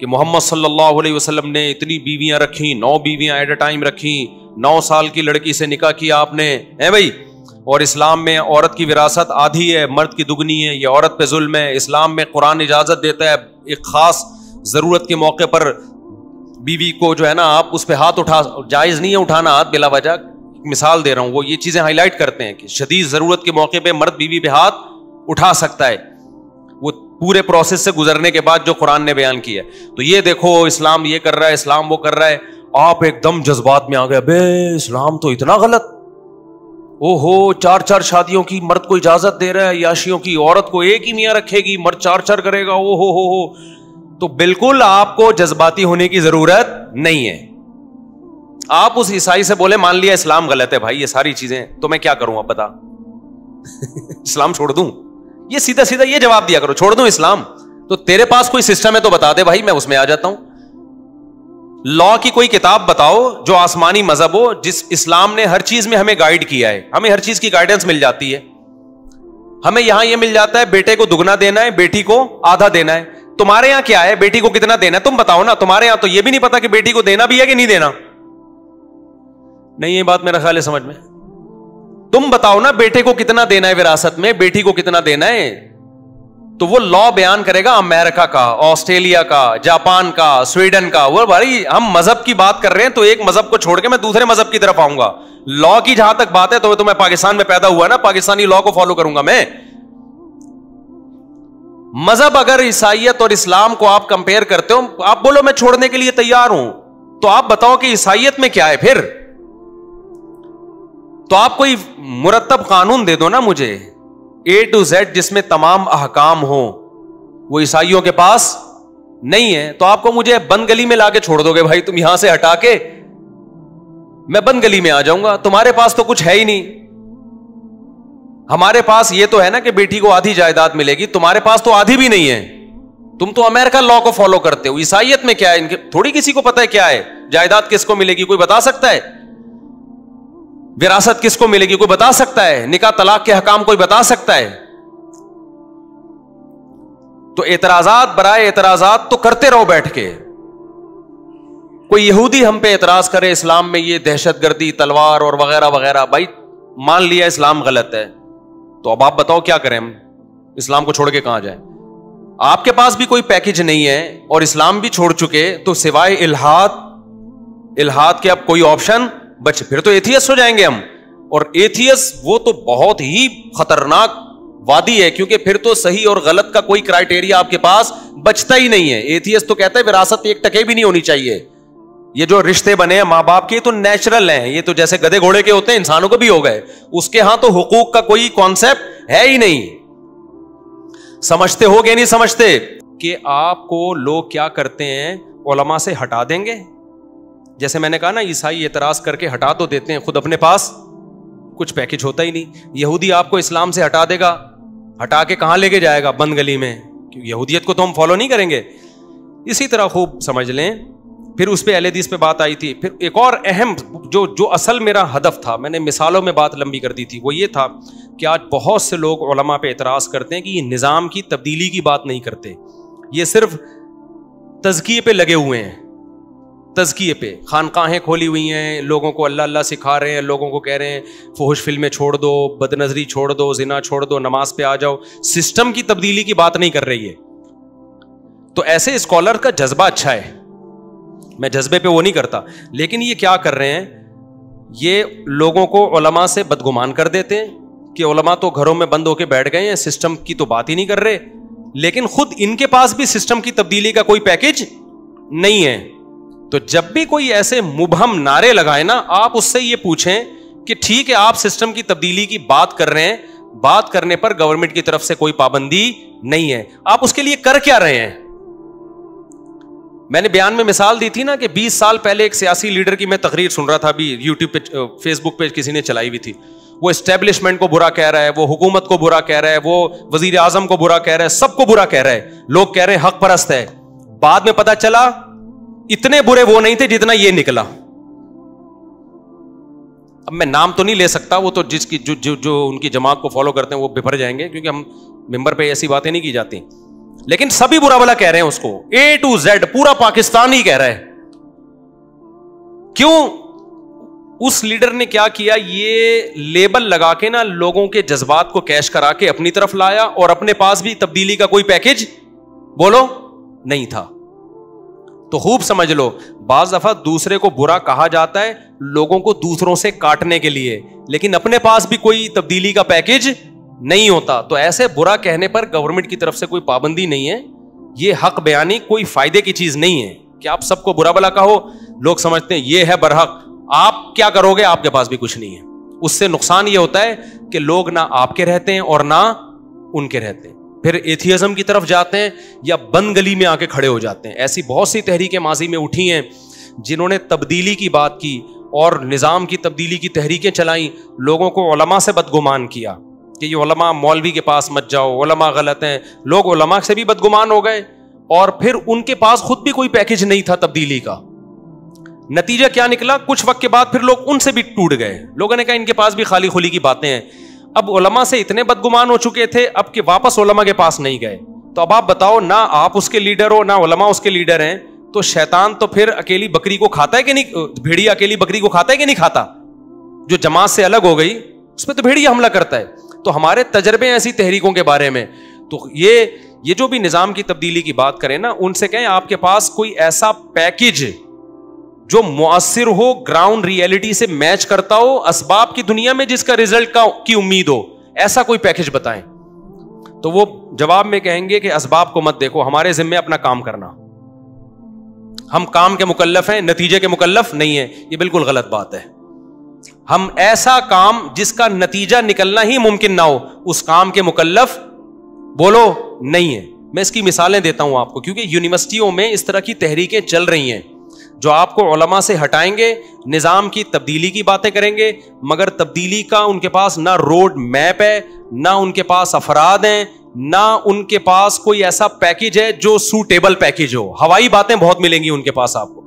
کہ محمد صلی اللہ علیہ وسلم نے اتنی بیویاں رکھی, 9 بیویاں ایٹ اے ٹائم رکھی, 9 سال کی لڑکی سے نکاح کیا آپ نے, ہے بھائی, اور اسلام میں عورت کی وراثت آدھی ہے, مرد کی دگنی ہے, یہ عورت پہ ظلم ہے. اسلام میں قرآن اجازت دیتا ہے ایک خاص ضرورت کے موقع پر بیوی کو جو ہے نا آپ اس پہ ہاتھ اٹھا, جائز نہیں ہے اٹھانا ہاتھ بلا وجہ, مثال دے رہا ہوں, وہ یہ چیزیں ہائی لائٹ کرتے ہیں کہ شدید ضرورت کے موقع پہ مرد بیوی پہ ہاتھ اٹھا سکتا ہے, وہ پورے پروسیس سے گزرنے کے بعد جو قرآن نے بیان کیا ہے. تو یہ دیکھو اسلام یہ کر رہا ہے, اسلام وہ کر رہا ہے, آپ ایک دم جذبات میں آ گئے, بے اسلام تو اتنا غلط, او ہو 4 شادیوں کی مرد کو اجازت دے رہا ہے, عیاشیوں کی عورت کو ایک ہی میاں رکھے گی, مرد 4 کرے گا, او ہو. تو بالکل آپ کو جذباتی ہونے کی ضرورت نہیں ہے. آپ اس عیسائی سے بولے مان لیا اسلام غلط ہے بھائی, یہ ساری چیزیں, تو میں کیا کروں اب بتا, اسلام چھوڑ دوں؟ یہ سیدھا سیدھا یہ جواب دیا کرو, چھوڑ دوں اسلام؟ تو تیرے پاس کوئی سسٹم ہے تو بتا دے بھائی, میں اس میں آ جاتا ہوں. لا کی کوئی کتاب بتاؤ جو آسمانی مذہب ہو, جس اسلام نے ہر چیز میں ہمیں گائیڈ کیا ہے, ہمیں ہر چیز کی گائیڈنس مل جاتی ہے. ہمیں یہاں یہ مل جاتا ہے بیٹے کو دگنا دینا ہے, بیٹی کو آدھا دینا ہے. تمہارے یہاں کیا ہے, بیٹی کو کتنا دینا ہے تم بتاؤ نا. تمہارے یہاں تو یہ بھی نہیں پتا کہ بیٹی کو دینا بھی ہے کہ نہیں دینا. نہیں, یہ بات میرا خیال ہے سمجھ میں. تم بتاؤ نا بیٹے کو کتنا دینا ہے وراثت میں, بیٹی کو کتنا دینا ہے. تو وہ لا بیان کرے گا امریکہ کا, آسٹریلیا کا, جاپان کا, سویڈن کا. وہ بھائی ہم مذہب کی بات کر رہے ہیں تو ایک مذہب کو چھوڑ کے میں دوسرے مذہب کی طرف آؤں گا. لا کی جہاں تک بات ہے تو میں پاکستان میں پیدا ہوا نا, پاکستانی لا کو فالو کروں گا میں. مذہب اگر عیسائیت اور اسلام کو آپ کمپیئر کرتے ہو, آپ بولو میں چھوڑنے کے لیے تیار ہوں, تو آپ بتاؤ کہ عیسائیت میں کیا ہے پھر. تو آپ کوئی مرتب قانون دے دو نا مجھے, A to Z, جس میں تمام احکام ہوں. وہ عیسائیوں کے پاس نہیں ہے, تو آپ کو مجھے بند گلی میں لا کے چھوڑ دو گے بھائی, تم یہاں سے ہٹا کے میں بند گلی میں آ جاؤں گا. تمہارے پاس تو کچھ ہے ہی نہیں. ہمارے پاس یہ تو ہے نا کہ بیٹی کو آدھی جائیداد ملے گی, تمہارے پاس تو آدھی بھی نہیں ہے. تم تو امریکہ لا کو فالو کرتے ہو. عیسائیت میں کیا ہے, ان کے تھوڑی کسی کو پتا ہے کیا ہے جائیداد کس کو ملے گی, کوئی بتا سکتا ہے؟ وراثت کس کو ملے گی کوئی بتا سکتا ہے؟ نکاح طلاق کے حکام کوئی بتا سکتا ہے؟ تو اعتراضات برائے اعتراضات تو کرتے رہو بیٹھ کے. کوئی یہودی ہم پہ اعتراض کرے اسلام میں یہ دہشت گردی, تلوار اور وغیرہ وغیرہ, بھائی مان لیا اسلام غلط ہے, تو اب آپ بتاؤ کیا کریں ہم, اسلام کو چھوڑ کے کہاں جائیں؟ آپ کے پاس بھی کوئی پیکج نہیں ہے اور اسلام بھی چھوڑ چکے, تو سوائے الحاد کے اب کوئی آپشن بچے, پھر تو ایتھیسٹ ہو جائیں گے ہم. اور ایتھیسٹ وہ تو بہت ہی خطرناک وادی ہے, کیونکہ پھر تو صحیح اور غلط کا کوئی کرائٹیریا آپ کے پاس بچتا ہی نہیں ہے. ایتھیسٹ تو کہتا ہے وراثت 1% بھی نہیں ہونی چاہیے. یہ جو رشتے بنے ہیں ماں باپ کے تو نیچرل ہیں, یہ تو جیسے گدے گھوڑے کے ہوتے ہیں انسانوں کو بھی ہو گئے. اس کے ہاں تو حقوق کا کوئی کانسیپٹ ہے ہی نہیں. سمجھتے ہو گے نہیں سمجھتے کہ آپ کو لوگ کیا کرتے ہیں, علماء سے ہٹا دیں گے. جیسے میں نے کہا نا, عیسائی اعتراض کر کے ہٹا تو دیتے ہیں, خود اپنے پاس کچھ پیکج ہوتا ہی نہیں. یہودی آپ کو اسلام سے ہٹا دے گا, ہٹا کے کہاں لے کے جائے گا؟ بند گلی میں. یہودیت کو تو ہم فالو نہیں کریں گے. اسی طرح خوب سمجھ لیں. پھر اس پہ اہل حدیث پہ بات آئی تھی. پھر ایک اور اہم جو اصل میرا ہدف تھا, میں نے مثالوں میں بات لمبی کر دی تھی, وہ یہ تھا کہ آج بہت سے لوگ علماء پہ اعتراض کرتے ہیں کہ یہ نظام کی تبدیلی کی بات نہیں کرتے, یہ صرف تزکیے پہ لگے ہوئے ہیں. تزکیے پہ خانقاہیں کھولی ہوئی ہیں, لوگوں کو اللہ اللہ سکھا رہے ہیں, لوگوں کو کہہ رہے ہیں فحش فلمیں چھوڑ دو, بد نظری چھوڑ دو, زنا چھوڑ دو, نماز پہ آ جاؤ. سسٹم کی تبدیلی کی بات نہیں کر رہی ہے. تو ایسے اسکالر کا جذبہ اچھا ہے, میں جذبے پہ وہ نہیں کرتا, لیکن یہ کیا کر رہے ہیں, یہ لوگوں کو علماء سے بدگمان کر دیتے ہیں کہ علماء تو گھروں میں بند ہو کے بیٹھ گئے ہیں, سسٹم کی تو بات ہی نہیں کر رہے. لیکن خود ان کے پاس بھی سسٹم کی تبدیلی کا کوئی پیکج نہیں ہے. تو جب بھی کوئی ایسے مبہم نعرے لگائے نا, آپ اس سے یہ پوچھیں کہ ٹھیک ہے آپ سسٹم کی تبدیلی کی بات کر رہے ہیں, بات کرنے پر گورنمنٹ کی طرف سے کوئی پابندی نہیں ہے, آپ اس کے لیے کر کیا رہے ہیں؟ میں نے بیان میں مثال دی تھی نا کہ 20 سال پہلے ایک سیاسی لیڈر کی میں تقریر سن رہا تھا, ابھی یوٹیوب پہ فیس بک پہ کسی نے چلائی ہوئی تھی. وہ اسٹیبلشمنٹ کو برا کہہ رہا ہے, وہ حکومت کو برا کہہ رہا ہے, وہ وزیر اعظم کو برا کہہ رہا ہے, سب کو برا کہہ رہا ہے. لوگ کہہ رہے ہیں حق پرست ہے. بعد میں پتا چلا اتنے برے وہ نہیں تھے جتنا یہ نکلا. اب میں نام تو نہیں لے سکتا, وہ تو جس کی جو ان کی جماعت کو فالو کرتے ہیں وہ بفر جائیں گے, کیونکہ ہم ممبر پہ ایسی باتیں نہیں کی جاتی. لیکن سبھی برا بلا کہہ رہے ہیں اس کو, A to Z پورا پاکستان ہی کہہ رہا ہے. کیوں؟ اس لیڈر نے کیا کیا, یہ لیبل لگا کے نا لوگوں کے جذبات کو کیش کرا کے اپنی طرف لایا, اور اپنے پاس بھی تبدیلی کا کوئی پیکج بولو نہیں تھا. تو خوب سمجھ لو, بعض دفعہ دوسرے کو برا کہا جاتا ہے لوگوں کو دوسروں سے کاٹنے کے لیے, لیکن اپنے پاس بھی کوئی تبدیلی کا پیکج نہیں ہوتا. تو ایسے برا کہنے پر گورنمنٹ کی طرف سے کوئی پابندی نہیں ہے. یہ حق بیانی کوئی فائدے کی چیز نہیں ہے کہ آپ سب کو برا بلا کہو. لوگ سمجھتے ہیں یہ ہے برحق, آپ کیا کرو گے, آپ کے پاس بھی کچھ نہیں ہے. اس سے نقصان یہ ہوتا ہے کہ لوگ نہ آپ کے رہتے ہیں اور نہ ان کے رہتے ہیں, پھر ایتھیزم کی طرف جاتے ہیں یا بند گلی میں آ کے کھڑے ہو جاتے ہیں. ایسی بہت سی تحریکیں ماضی میں اٹھی ہیں جنہوں نے تبدیلی کی بات کی اور نظام کی تبدیلی کی تحریکیں چلائیں, لوگوں کو علماء سے بدگمان کیا کہ یہ علماء مولوی کے پاس مت جاؤ, علماء غلط ہیں. لوگ علماء سے بھی بدگمان ہو گئے, اور پھر ان کے پاس خود بھی کوئی پیکج نہیں تھا تبدیلی کا. نتیجہ کیا نکلا, کچھ وقت کے بعد پھر لوگ ان سے بھی ٹوٹ گئے. لوگوں نے کہا ان کے پاس بھی خالی خلی کی باتیں ہیں. اب علماء سے اتنے بدگمان ہو چکے تھے اب کہ واپس علماء کے پاس نہیں گئے. تو اب آپ بتاؤ, نہ آپ اس کے لیڈر ہو نہ علماء اس کے لیڈر ہیں, تو شیطان تو پھر اکیلی بکری کو کھاتا ہے کہ نہیں, بھیڑیا اکیلی بکری کو کھاتا ہے کہ نہیں کھاتا؟ جو جماعت سے الگ ہو گئی اس پہ تو بھیڑیا حملہ کرتا ہے. تو ہمارے تجربے ایسی تحریکوں کے بارے میں, تو یہ جو بھی نظام کی تبدیلی کی بات کریں نا, ان سے کہیں آپ کے پاس کوئی ایسا پیکج جو مؤثر ہو, گراؤنڈ ریئلٹی سے میچ کرتا ہو, اسباب کی دنیا میں جس کا رزلٹ کی امید ہو, ایسا کوئی پیکج بتائیں. تو وہ جواب میں کہیں گے کہ اسباب کو مت دیکھو, ہمارے ذمہ اپنا کام کرنا, ہم کام کے مکلف ہیں, نتیجے کے مکلف نہیں ہیں. یہ بالکل غلط بات ہے. ہم ایسا کام جس کا نتیجہ نکلنا ہی ممکن نہ ہو, اس کام کے مکلف بولو نہیں ہے. میں اس کی مثالیں دیتا ہوں آپ کو, کیونکہ یونیورسٹیوں میں اس طرح کی تحریکیں چل رہی ہیں جو آپ کو علماء سے ہٹائیں گے, نظام کی تبدیلی کی باتیں کریں گے, مگر تبدیلی کا ان کے پاس نہ روڈ میپ ہے, نہ ان کے پاس افراد ہیں, نہ ان کے پاس کوئی ایسا پیکج ہے جو سوٹیبل پیکج ہو. ہوائی باتیں بہت ملیں گی ان کے پاس آپ کو.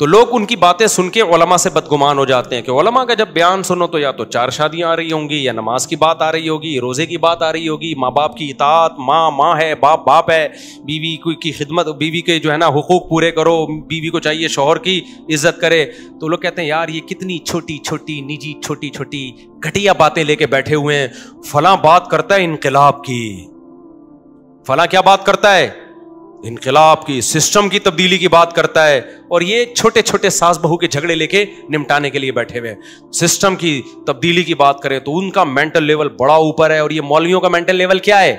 تو لوگ ان کی باتیں سن کے علماء سے بدگمان ہو جاتے ہیں کہ علماء کا جب بیان سنو تو یا تو 4 شادیاں آ رہی ہوں گی, یا نماز کی بات آ رہی ہوگی, روزے کی بات آ رہی ہوگی, ماں باپ کی اطاعت, ماں ہے, باپ ہے, بیوی کی خدمت, بیوی کے جو ہے نا حقوق پورے کرو, بیوی کو چاہیے شوہر کی عزت کرے. تو لوگ کہتے ہیں یار یہ کتنی چھوٹی چھوٹی نجی چھوٹی چھوٹی گھٹیا باتیں لے کے بیٹھے ہوئے ہیں. فلاں بات کرتا ہے انقلاب کی, فلاں کیا بات کرتا ہے, انقلاب کی, سسٹم کی تبدیلی کی بات کرتا ہے, اور یہ چھوٹے چھوٹے ساس بہو کے جھگڑے لے کے نمٹانے کے لیے بیٹھے ہوئے. سسٹم کی تبدیلی کی بات کریں تو ان کا مینٹل لیول بڑا اوپر ہے, اور یہ مولویوں کا مینٹل لیول کیا ہے,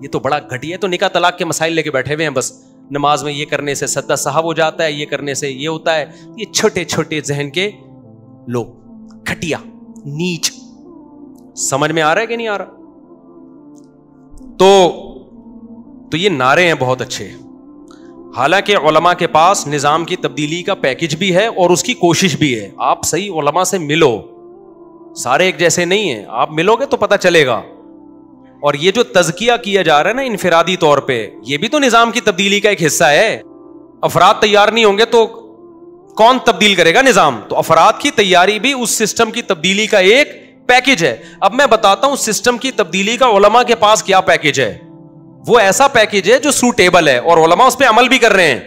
یہ تو بڑا گھٹیا ہے. تو نکاح طلاق کے مسائل لے کے بیٹھے ہوئے ہیں, بس نماز میں یہ کرنے سے سدا صاحب ہو جاتا ہے, یہ کرنے سے یہ ہوتا ہے. یہ چھوٹے چھوٹے ذہن کے لوگ, گھٹیا, نیچ. سمجھ میں آ رہا ہے کہ نہیں آ رہا؟ تو یہ نعرے ہیں بہت اچھے, حالانکہ علماء کے پاس نظام کی تبدیلی کا پیکج بھی ہے اور اس کی کوشش بھی ہے. آپ صحیح علماء سے ملو, سارے ایک جیسے نہیں ہیں, آپ ملو گے تو پتہ چلے گا. اور یہ جو تزکیہ کیا جا رہا ہے نا انفرادی طور پہ, یہ بھی تو نظام کی تبدیلی کا ایک حصہ ہے. افراد تیار نہیں ہوں گے تو کون تبدیل کرے گا نظام؟ تو افراد کی تیاری بھی اس سسٹم کی تبدیلی کا ایک پیکج ہے. اب میں بتاتا ہوں سسٹم کی تبدیلی کا علماء کے پاس کیا پیکج ہے. وہ ایسا پیکج ہے جو سوٹیبل ہے اور علماء اس پہ عمل بھی کر رہے ہیں.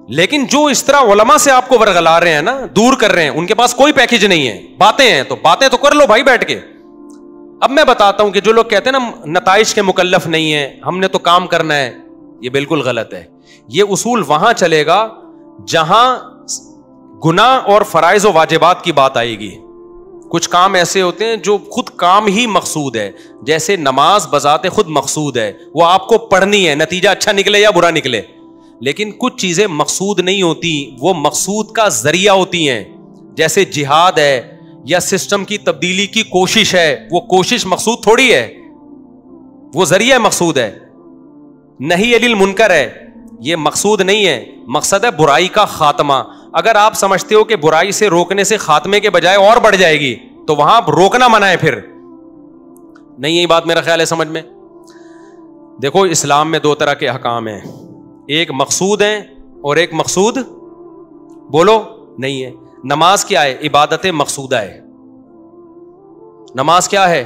لیکن جو اس طرح علماء سے آپ کو ورغلا رہے ہیں نا, دور کر رہے ہیں, ان کے پاس کوئی پیکج نہیں ہے. باتیں ہیں تو باتیں تو کر لو بھائی بیٹھ کے. اب میں بتاتا ہوں کہ جو لوگ کہتے ہیں نا نتائج کے مکلف نہیں ہیں, ہم نے تو کام کرنا ہے, یہ بالکل غلط ہے. یہ اصول وہاں چلے گا جہاں گناہ اور فرائض و واجبات کی بات آئے گی. کچھ کام ایسے ہوتے ہیں جو خود کام ہی مقصود ہے, جیسے نماز بذات خود مقصود ہے, وہ آپ کو پڑھنی ہے, نتیجہ اچھا نکلے یا برا نکلے. لیکن کچھ چیزیں مقصود نہیں ہوتی, وہ مقصود کا ذریعہ ہوتی ہیں, جیسے جہاد ہے یا سسٹم کی تبدیلی کی کوشش ہے. وہ کوشش مقصود تھوڑی ہے, وہ ذریعہ مقصود ہے. نہی عن المنکر ہے, یہ مقصود نہیں ہے, مقصد ہے برائی کا خاتمہ. اگر آپ سمجھتے ہو کہ برائی سے روکنے سے خاتمے کے بجائے اور بڑھ جائے گی تو وہاں روکنا منع ہے. پھر نہیں, یہی بات میرا خیال ہے سمجھ میں. دیکھو اسلام میں 2 طرح کے احکام ہیں, ایک مقصود ہیں اور ایک مقصود بولو نہیں ہے. نماز کیا ہے؟ عبادت مقصودہ ہے. نماز کیا ہے؟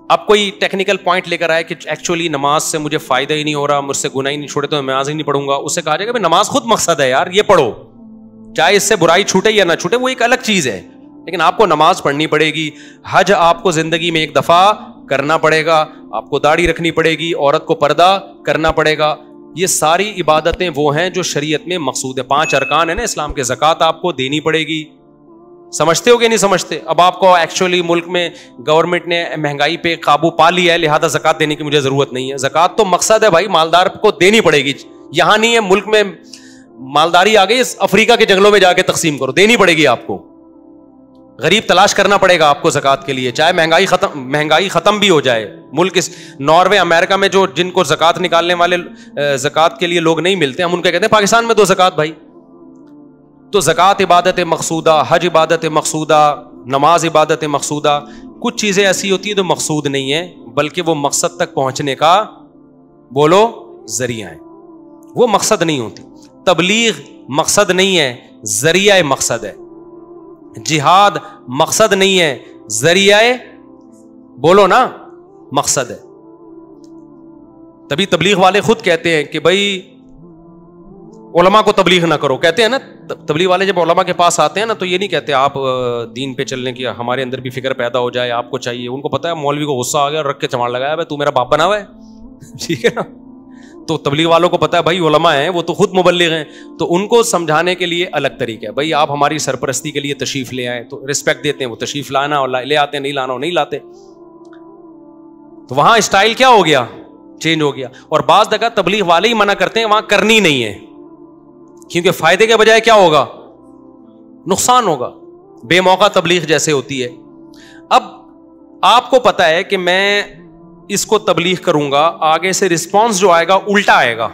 اب کوئی ٹیکنیکل پوائنٹ لے کر آئے کہ ایکچولی نماز سے مجھے فائدہ ہی نہیں ہو رہا, مجھ سے گناہ ہی نہیں چھوڑے تو میں نماز ہی نہیں پڑھوں گا, اس سے کہا جائے گا نماز خود مقصد ہے یار, یہ پڑھو, چاہے اس سے برائی چھوٹے یا نہ چھوٹے, وہ ایک الگ چیز ہے, لیکن آپ کو نماز پڑھنی پڑے گی. حج آپ کو زندگی میں ایک دفعہ کرنا پڑے گا, آپ کو داڑھی رکھنی پڑے گی, عورت کو پردہ کرنا پڑے گا. یہ ساری عبادتیں وہ ہیں جو شریعت میں مقصود ہے. 5 ارکان ہیں نا اسلام کے. زکوٰۃ آپ کو دینی پڑے گی, سمجھتے ہو کہ نہیں سمجھتے؟ اب آپ کو ایکچولی ملک میں گورنمنٹ نے مہنگائی پہ قابو پا لیا ہے, لہذا زکوٰۃ دینے کی مجھے ضرورت نہیں ہے. زکوٰۃ تو مقصد ہے بھائی, مالدار کو دینی پڑے گی. یہاں نہیں ہے ملک میں مالداری آ گئی, افریقہ کے جنگلوں میں جا کے تقسیم کرو, دینی پڑے گی آپ کو. غریب تلاش کرنا پڑے گا آپ کو زکوٰۃ کے لیے, چاہے مہنگائی ختم بھی ہو جائے. ملک ناروے امریکہ میں جو جن کو زکوٰۃ نکالنے والے زکوٰۃ کے لیے لوگ نہیں ملتے, ہم ان کو کہتے ہیں پاکستان میں دو زکوٰۃ بھائی. تو زکوٰۃ عبادت مقصودہ, حج عبادت مقصودہ, نماز عبادت مقصودہ. کچھ چیزیں ایسی ہوتی ہیں جو مقصود نہیں ہیں بلکہ وہ مقصد تک پہنچنے کا بولو ذریعہ ہے, وہ مقصد نہیں ہوتی. تبلیغ مقصد نہیں ہے, ذریعہ مقصد ہے. جہاد مقصد نہیں ہے, ذریعہ بولو نا مقصد ہے. تبھی تبلیغ والے خود کہتے ہیں کہ بھائی علماء کو تبلیغ نہ کرو. کہتے ہیں نا تبلیغ والے جب علماء کے پاس آتے ہیں نا تو یہ نہیں کہتے آپ دین پہ چلنے کی ہمارے اندر بھی فکر پیدا ہو جائے, آپ کو چاہیے. ان کو پتا ہے مولوی کو غصہ آ گیا اور رکھ کے چماڑ لگایا, تو میرا باپ بنا ہوا ہے, ٹھیک ہے نا. تو تبلیغ والوں کو پتا ہے بھائی علماء ہیں, وہ تو خود مبلغ ہیں, تو ان کو سمجھانے کے لیے الگ طریقہ ہے. بھائی آپ ہماری سرپرستی کے لیے تشریف لے آئے تو رسپیکٹ دیتے ہیں, وہ تشریف لانا اور لے آتے, نہیں لانا نہیں لاتے. تو وہاں اسٹائل کیا ہو گیا, چینج ہو گیا. اور بعض جگہ تبلیغ والے ہی منع کرتے ہیں, وہاں کرنی نہیں ہے, کیونکہ فائدے کے بجائے کیا ہوگا, نقصان ہوگا. بے موقع تبلیغ جیسے ہوتی ہے. اب آپ کو پتا ہے کہ میں اس کو تبلیغ کروں گا, آگے سے رسپانس جو آئے گا الٹا آئے گا.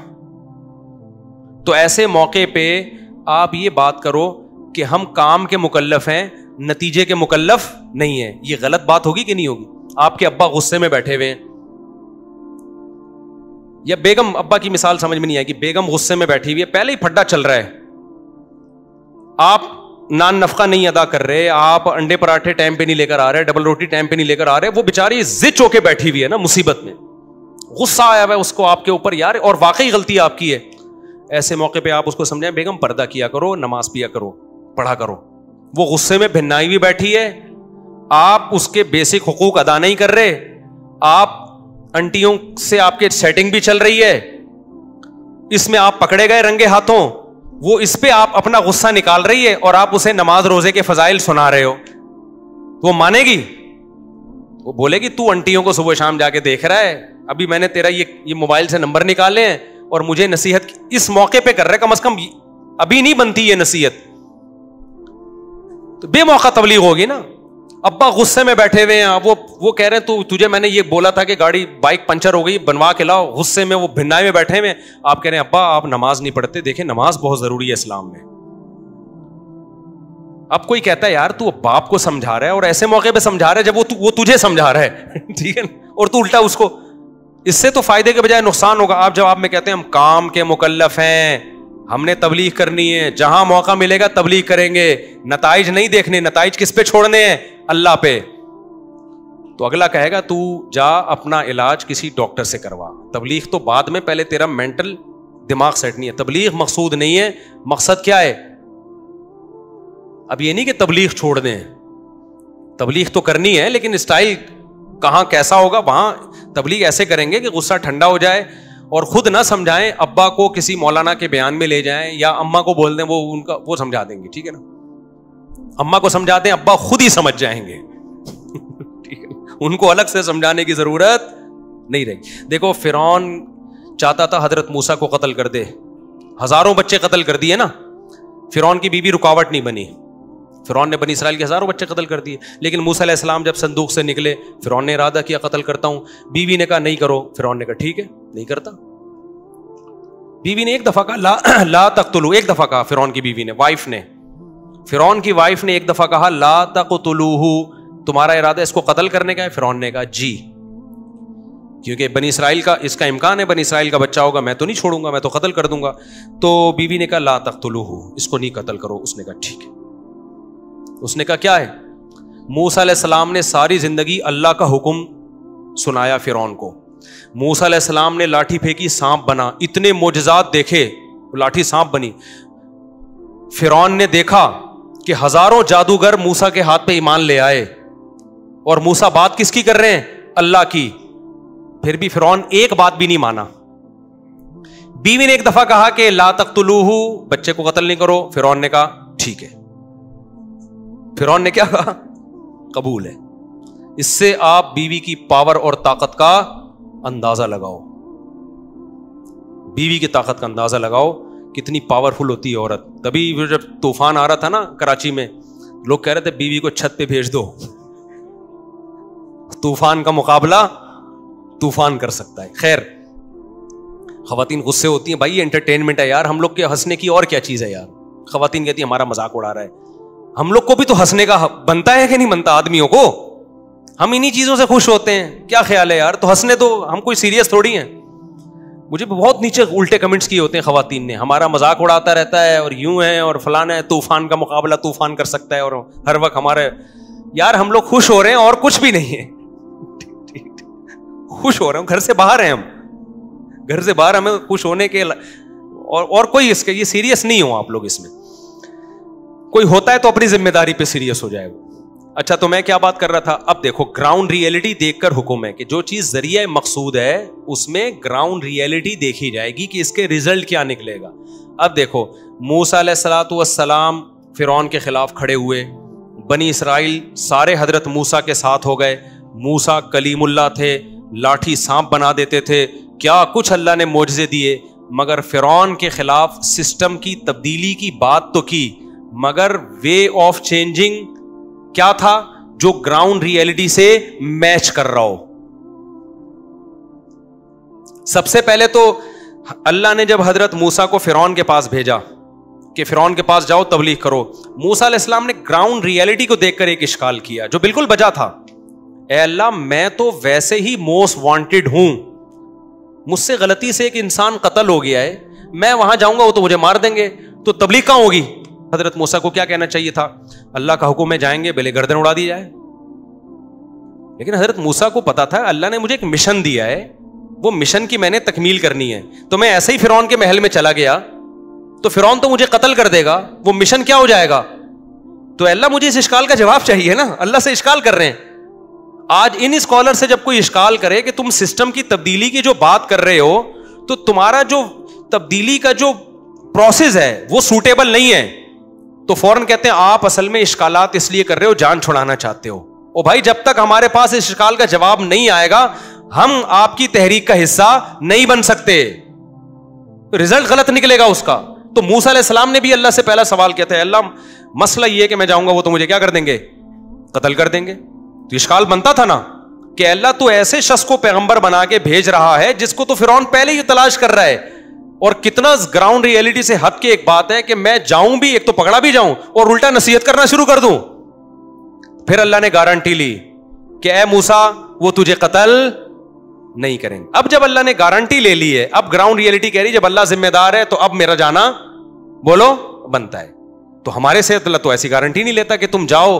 تو ایسے موقع پہ آپ یہ بات کرو کہ ہم کام کے مکلف ہیں, نتیجے کے مکلف نہیں ہیں. یہ غلط بات ہوگی کہ نہیں ہوگی؟ آپ کے ابا غصے میں بیٹھے ہوئے ہیں, یا بیگم, ابا کی مثال سمجھ میں نہیں آئے گی, بیگم غصے میں بیٹھی ہوئی ہے, پہلے ہی پھڈا چل رہا ہے, آپ نان نفقہ نہیں ادا کر رہے, آپ انڈے پراٹھے ٹائم پہ نہیں لے کر آ رہے, ڈبل روٹی ٹائم پہ نہیں لے کر آ رہے, وہ بیچاری زچ ہو کے بیٹھی ہوئی ہے نا مصیبت میں, غصہ آیا ہوا ہے اس کو آپ کے اوپر یار, اور واقعی غلطی آپ کی ہے. ایسے موقع پہ آپ اس کو سمجھائیں بیگم پردہ کیا کرو, نماز پیا کرو, پڑھا کرو. وہ غصے میں بھنائی ہوئی بیٹھی ہے, آپ اس کے بیسک حقوق ادا نہیں کر رہے, آپ انٹیوں سے آپ کے سیٹنگ بھی چل رہی ہے, اس میں آپ پکڑے گئے رنگے ہاتھوں, وہ اس پہ آپ اپنا غصہ نکال رہی ہے اور آپ اسے نماز روزے کے فضائل سنا رہے ہو. وہ مانے گی؟ وہ بولے گی تو انٹیوں کو صبح شام جا کے دیکھ رہا ہے, ابھی میں نے تیرا یہ موبائل سے نمبر نکالے ہیں اور مجھے نصیحت اس موقع پہ کر رہے, کم از کم ابھی نہیں بنتی یہ نصیحت. تو بے موقع تبلیغ ہوگی نا. ابا غصے میں بیٹھے ہوئے ہیں, وہ کہہ رہے ہیں تو تجھے میں نے یہ بولا تھا کہ گاڑی بائک پنچر ہو گئی, بنوا کے لاؤ. غصے میں وہ بھنائی میں بیٹھے ہوئے, آپ کہہ رہے ہیں ابا آپ نماز نہیں پڑھتے, دیکھیں نماز بہت ضروری ہے اسلام میں. اب کوئی کہتا ہے یار تو باپ کو سمجھا رہا ہے اور ایسے موقع پہ سمجھا رہا ہے جب وہ تجھے سمجھا رہا ہے, ٹھیک ہے, اور تو الٹا اس کو, اس سے تو فائدے کے بجائے نقصان ہوگا. آپ جواب میں کہتے ہیں ہم کام کے مکلف ہیں, ہم نے تبلیغ کرنی ہے, جہاں موقع ملے گا تبلیغ کریں گے, نتائج نہیں دیکھنے. نتائج کس پہ چھوڑنے ہیں؟ اللہ پہ. تو اگلا کہے گا تو جا اپنا علاج کسی ڈاکٹر سے کروا, تبلیغ تو بعد میں, پہلے تیرا مینٹل دماغ سیٹ نہیں ہے. تبلیغ مقصود نہیں ہے, مقصد کیا ہے؟ اب یہ نہیں کہ تبلیغ چھوڑ دیں, تبلیغ تو کرنی ہے لیکن اسٹائل کہاں کیسا ہوگا, وہاں تبلیغ ایسے کریں گے کہ غصہ ٹھنڈا ہو جائے اور خود نہ سمجھائیں, ابا کو کسی مولانا کے بیان میں لے جائیں یا اما کو بول دیں, وہ سمجھا دیں گے, ٹھیک ہے نا. اما کو سمجھا دیں, ابا خود ہی سمجھ جائیں گے, ٹھیک ہے, ان کو الگ سے سمجھانے کی ضرورت نہیں رہی. دیکھو فرعون چاہتا تھا حضرت موسیٰ کو قتل کر دے, ہزاروں بچے قتل کر دیے نا. فرعون کی بیوی رکاوٹ نہیں بنی, فرعون نے بنی اسرائیل کے ہزاروں بچے قتل کر دیے. لیکن موسیٰ علیہ السلام جب صندوق سے نکلے, فرعون نے ارادہ کیا قتل کرتا ہوں, بیوی نے کہا نہیں کرو, فرعون نے کہا ٹھیک ہے نہیں کرتا. بیوی نے ایک دفعہ کہا لا تقتلوا, ایک دفعہ کہا فرعون کی بیوی نے, وائف نے, فرعون کی وائف نے ایک دفعہ کہا لا تقتلوہ, تمہارا ارادہ اس کو قتل کرنے کا ہے؟ فرعون نے کہا جی, کیونکہ بنی اسرائیل کا اس کا امکان ہے, بنی اسرائیل کا بچہ ہوگا, میں تو نہیں چھوڑوں گا, میں تو قتل کر دوں گا. تو بیوی نے کہا لا تقتلوہ, اس کو نہیں قتل کرو. اس نے کہا ٹھیک ہے. اس نے کہا کیا ہے؟ موسیٰ علیہ السلام نے ساری زندگی اللہ کا حکم سنایا فرعون کو. موسیٰ علیہ السلام نے لاٹھی پھینکی, سانپ بنا, اتنے معجزات دیکھے, لاٹھی سانپ بنی. فرعون نے دیکھا کہ ہزاروں جادوگر موسیٰ کے ہاتھ پہ ایمان لے آئے, اور موسیٰ بات کس کی کر رہے ہیں؟ اللہ کی. پھر بھی فرعون ایک بات بھی نہیں مانا. بیوی نے ایک دفعہ کہا کہ لا تقتلوہ, بچے کو قتل نہیں کرو. فرعون نے کہا ٹھیک ہے. فرعون نے کیا کہا؟ قبول ہے. اس سے آپ بیوی کی پاور اور طاقت کا اندازہ لگاؤ, بیوی کی طاقت کا اندازہ لگاؤ, کتنی پاورفل ہوتی ہے عورت. تبھی جب طوفان آ رہا تھا نا کراچی میں, لوگ کہہ رہے تھے بیوی کو چھت پہ بھیج دو, طوفان کا مقابلہ طوفان کر سکتا ہے. خیر, خواتین غصے ہوتی ہیں, بھائی یہ انٹرٹینمنٹ ہے یار, ہم لوگ کے ہنسنے کی اور کیا چیز ہے یار. خواتین کہتی ہیں ہمارا مذاق اڑا رہا ہے. ہم لوگ کو بھی تو ہنسنے کا بنتا ہے کہ نہیں بنتا آدمیوں کو؟ ہم انہی چیزوں سے خوش ہوتے ہیں. کیا خیال ہے یار, تو ہنسنے دو, ہم کوئی سیریس تھوڑی ہیں. مجھے بہت نیچے الٹے کمنٹس کیے ہوتے ہیں خواتین نے, ہمارا مذاق اڑاتا رہتا ہے اور یوں ہے اور فلانا ہے, طوفان کا مقابلہ طوفان کر سکتا ہے, اور ہر وقت ہمارے یار ہم لوگ خوش ہو رہے ہیں اور کچھ بھی نہیں ہے. خوش ہو رہے ہیں, گھر سے باہر ہیں ہم, گھر سے باہر ہمیں خوش ہونے کے اور کوئی اس کے یہ سیریس نہیں ہو آپ لوگ. اس میں کوئی ہوتا ہے تو اپنی ذمہ داری پہ سیریس ہو جائے گا. اچھا, تو میں کیا بات کر رہا تھا؟ اب دیکھو گراؤنڈ ریئلٹی دیکھ کر حکم ہے کہ جو چیز ذریعہ مقصود ہے اس میں گراؤنڈ ریئلٹی دیکھی جائے گی کہ اس کے ریزلٹ کیا نکلے گا. اب دیکھو موسیٰ علیہ الصلوۃ والسلام فرعون کے خلاف کھڑے ہوئے, بنی اسرائیل سارے حضرت موسیٰ کے ساتھ ہو گئے. موسیٰ کلیم اللہ تھے, لاٹھی سانپ بنا دیتے تھے, کیا کچھ اللہ نے معجزے دیے. مگر فرعون کے خلاف سسٹم کی تبدیلی کی بات تو کی, مگر وے آف چینجنگ کیا تھا؟ جو گراؤنڈ ریئلٹی سے میچ کر رہا ہو. سب سے پہلے تو اللہ نے جب حضرت موسیٰ کو فرعون کے پاس بھیجا کہ فرعون کے پاس جاؤ تبلیغ کرو, موسیٰ علیہ السلام نے گراؤنڈ ریئلٹی کو دیکھ کر ایک اشکال کیا جو بالکل بجا تھا. اے اللہ, میں تو ویسے ہی موسٹ وانٹیڈ ہوں, مجھ سے غلطی سے ایک انسان قتل ہو گیا ہے, میں وہاں جاؤں گا وہ تو مجھے مار دیں گے, تو تبلیغ کہاں ہوگی؟ حضرت موسیٰ کو کیا کہنا چاہیے تھا؟ اللہ کا حکم ہے جائیں گے, بلے گردن اڑا دی جائے. لیکن حضرت موسیٰ کو پتا تھا اللہ نے مجھے ایک مشن دیا ہے, وہ مشن کی میں نے تکمیل کرنی ہے. تو میں ایسے ہی فرعون کے محل میں چلا گیا تو فرعون تو مجھے قتل کر دے گا, وہ مشن کیا ہو جائے گا؟ تو اللہ مجھے اس اشکال کا جواب چاہیے نا, اللہ سے اشکال کر رہے ہیں. آج ان اسکالر سے جب کوئی اشکال کرے کہ تم سسٹم کی تبدیلی کی جو بات کر رہے ہو تو تمہارا جو تبدیلی کا جو پروسیس ہے وہ سوٹیبل نہیں ہے, تو فوراً کہتے ہیں آپ اصل میں اشکالات اس لیے کر رہے ہو جان چھڑانا چاہتے ہو. او بھائی, جب تک ہمارے پاس اس اشکال کا جواب نہیں آئے گا ہم آپ کی تحریک کا حصہ نہیں بن سکتے, رزلٹ غلط نکلے گا اس کا. تو موسیٰ علیہ السلام نے بھی اللہ سے پہلا سوال کیا تھا, اللہ مسئلہ یہ ہے کہ میں جاؤں گا وہ تو مجھے کیا کر دیں گے؟ قتل کر دیں گے. تو اشکال بنتا تھا نا کہ اللہ تو ایسے شخص کو پیغمبر بنا کے بھیج رہا ہے جس کو تو فرعون پہلے ہی تلاش کر رہا ہے, اور کتنا گراؤنڈ ریئلٹی سے ہٹ کے ایک بات ہے کہ میں جاؤں بھی, ایک تو پکڑا بھی جاؤں اور الٹا نصیحت کرنا شروع کر دوں. پھر اللہ نے گارنٹی لی کہ اے موسیٰ وہ تجھے قتل نہیں کریں گے. اب جب اللہ نے گارنٹی لے لی ہے, اب گراؤنڈ ریئلٹی کہہ رہی جب اللہ ذمہ دار ہے تو اب میرا جانا بولو بنتا ہے. تو ہمارے سے اللہ تو ایسی گارنٹی نہیں لیتا کہ تم جاؤ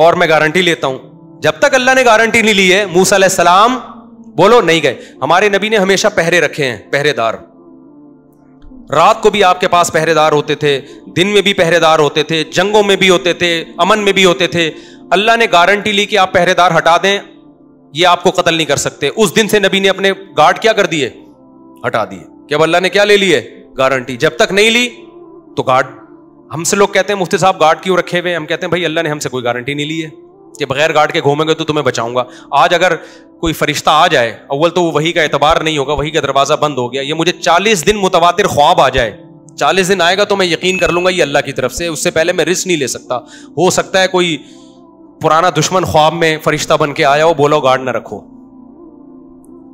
اور میں گارنٹی لیتا ہوں. جب تک اللہ نے گارنٹی نہیں لی ہے موسیٰ علیہ السلام بولو نہیں گئے. ہمارے نبی نے ہمیشہ پہرے رکھے ہیں, پہرے دار. رات کو بھی آپ کے پاس پہرے دار ہوتے تھے, دن میں بھی پہرے دار ہوتے تھے, جنگوں میں بھی ہوتے تھے, امن میں بھی ہوتے تھے. اللہ نے گارنٹی لی کہ آپ پہرے دار ہٹا دیں, یہ آپ کو قتل نہیں کر سکتے. اس دن سے نبی نے اپنے گارڈ کیا کر دیے؟ ہٹا دیے. کہ اب اللہ نے کیا لے لی ہے؟ گارنٹی. جب تک نہیں لی تو گارڈ. ہم سے لوگ کہتے ہیں مفتی صاحب گارڈ کیوں رکھے ہوئے؟ ہم کہتے ہیں بھائی اللہ نے ہم سے کوئی گارنٹی نہیں لی ہے کہ بغیر گارڈ کے گھومیں گے تو تمہیں بچاؤں گا. آج اگر کوئی فرشتہ آ جائے, اول تو وہی کا اعتبار نہیں ہوگا, وہی کا دروازہ بند ہو گیا. یہ مجھے 40 دن متواتر خواب آ جائے, 40 دن آئے گا تو میں یقین کر لوں گا یہ اللہ کی طرف سے. اس سے پہلے میں رسک نہیں لے سکتا. ہو سکتا ہے کوئی پرانا دشمن خواب میں فرشتہ بن کے آیا ہو, بولو گارڈ نہ رکھو.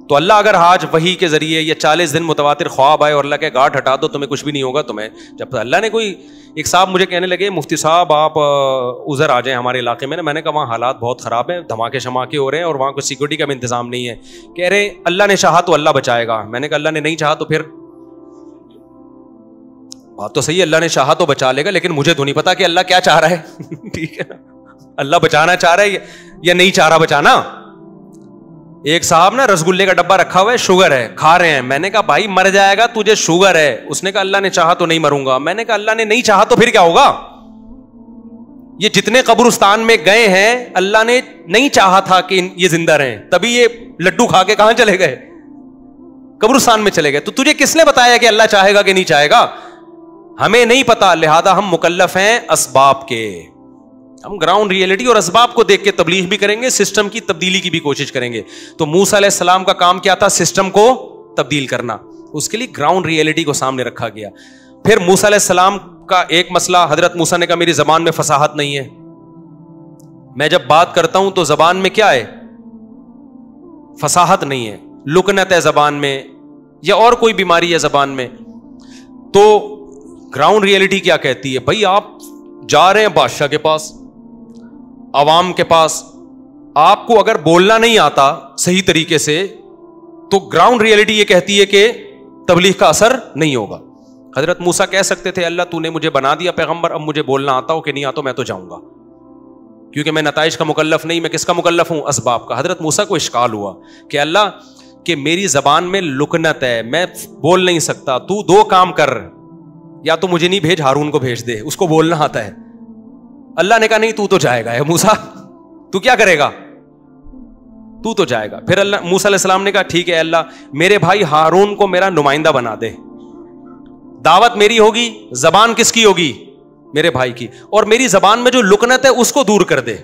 تو اللہ اگر آج وہی کے ذریعے یہ 40 دن متواتر خواب آئے اور اللہ کے گارڈ ہٹا دو تمہیں کچھ بھی نہیں ہوگا. تمہیں جب اللہ نے کوئی ایک صاحب مجھے کہنے لگے مفتی صاحب آپ ادھر آ جائیں ہمارے علاقے میں نا. میں نے کہا وہاں حالات بہت خراب ہیں, دھماکے شماکے ہو رہے ہیں اور وہاں کوئی سیکورٹی کا بھی انتظام نہیں ہے. کہہ رہے اللہ نے چاہا تو اللہ بچائے گا. میں نے کہا اللہ نے نہیں چاہا تو پھر بات تو صحیح ہے, اللہ نے چاہا تو بچا لے گا, لیکن مجھے تو نہیں پتا کہ اللہ کیا چاہ رہا ہے. ٹھیک ہے نا, اللہ بچانا چاہ رہا ہے یا نہیں چاہ رہا بچانا. ایک صاحب نا رسگلے کا ڈبہ رکھا ہوا ہے, شوگر ہے, کھا رہے ہیں. میں نے کہا بھائی مر جائے گا, تجھے شوگر ہے. اس نے کہا اللہ نے چاہا تو نہیں مروں گا. میں نے کہا اللہ نے نہیں چاہا تو پھر کیا ہوگا؟ یہ جتنے قبرستان میں گئے ہیں اللہ نے نہیں چاہا تھا کہ یہ زندہ رہیں, تبھی یہ لڈو کھا کے کہاں چلے گئے؟ قبرستان میں چلے گئے. تو تجھے کس نے بتایا کہ اللہ چاہے گا کہ نہیں چاہے گا؟ ہمیں نہیں پتا, لہذا ہم مکلف ہیں اسباب کے. ہم گراؤنڈ ریئلٹی اور اسباب کو دیکھ کے تبلیغ بھی کریں گے, سسٹم کی تبدیلی کی بھی کوشش کریں گے. تو موسیٰ علیہ السلام کا کام کیا تھا؟ سسٹم کو تبدیل کرنا. اس کے لیے گراؤنڈ ریئلٹی کو سامنے رکھا گیا. پھر موسیٰ علیہ السلام کا ایک مسئلہ, حضرت موسیٰ نے کہا میری زبان میں فصاحت نہیں ہے, میں جب بات کرتا ہوں تو زبان میں کیا ہے؟ فصاحت نہیں ہے, لکنت ہے زبان میں, یا اور کوئی بیماری ہے زبان میں. تو گراؤنڈ ریئلٹی کیا کہتی ہے؟ بھائی آپ جا رہے ہیں بادشاہ کے پاس, عوام کے پاس, آپ کو اگر بولنا نہیں آتا صحیح طریقے سے تو گراؤنڈ ریئلٹی یہ کہتی ہے کہ تبلیغ کا اثر نہیں ہوگا. حضرت موسیٰ کہہ سکتے تھے اللہ تو نے مجھے بنا دیا پیغمبر, اب مجھے بولنا آتا ہو کہ نہیں آتا میں تو جاؤں گا, کیونکہ میں نتائج کا مکلف نہیں, میں کس کا مکلف ہوں؟ اسباب کا. حضرت موسیٰ کو اشکال ہوا کہ اللہ کہ میری زبان میں لکنت ہے, میں بول نہیں سکتا, تو دو کام کر, یا تو مجھے نہیں بھیج, ہارون کو بھیج دے, اس کو بولنا آتا ہے. اللہ نے کہا نہیں تو جائے گا, موسیٰ تو کیا کرے گا, تو جائے گا. پھر اللہ موسیٰ علیہ السلام نے کہا ٹھیک ہے اللہ, میرے بھائی ہارون کو میرا نمائندہ بنا دے, دعوت میری ہوگی, زبان کس کی ہوگی؟ میرے بھائی کی, اور میری زبان میں جو لکنت ہے اس کو دور کر دے,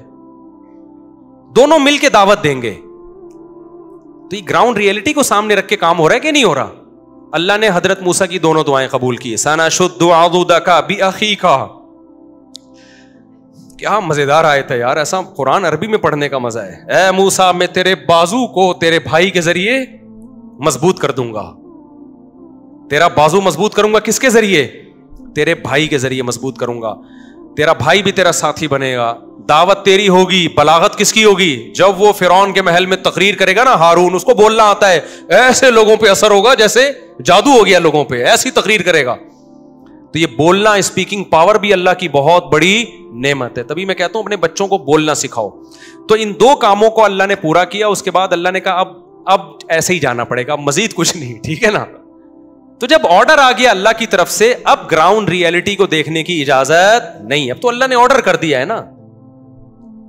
دونوں مل کے دعوت دیں گے. تو یہ گراؤنڈ ریئلٹی کو سامنے رکھ کے کام ہو رہا ہے کہ نہیں ہو رہا؟ اللہ نے حضرت موسیٰ کی دونوں دعائیں قبول کی. سنشد عضدک بأخیک, کیا مزیدار آیت ہے یار, ایسا قرآن عربی میں پڑھنے کا مزہ ہے. اے موسیٰ میں تیرے بازو کو تیرے بھائی کے ذریعے مضبوط کر دوں گا, تیرا بازو مضبوط کروں گا کس کے ذریعے؟ تیرے بھائی کے ذریعے مضبوط کروں گا. تیرا بھائی بھی تیرا ساتھی بنے گا, دعوت تیری ہوگی. بلاغت کس کی ہوگی؟ جب وہ فرعون کے محل میں تقریر کرے گا نا ہارون, اس کو بولنا آتا ہے, ایسے لوگوں پہ اثر ہوگا جیسے جادو ہو گیا لوگوں پہ, ایسی تقریر کرے گا. تو یہ بولنا, اسپیکنگ پاور بھی اللہ کی بہت بڑی نعمت ہے. تبھی میں کہتا ہوں اپنے بچوں کو بولنا سکھاؤ. تو ان دو کاموں کو اللہ نے پورا کیا. اس کے بعد اللہ نے کہا اب ایسے ہی جانا پڑے گا, مزید کچھ نہیں, ٹھیک ہے نا. تو جب آرڈر آ گیا اللہ کی طرف سے, اب گراؤنڈ ریئلٹی کو دیکھنے کی اجازت نہیں. اب تو اللہ نے آرڈر کر دیا ہے نا,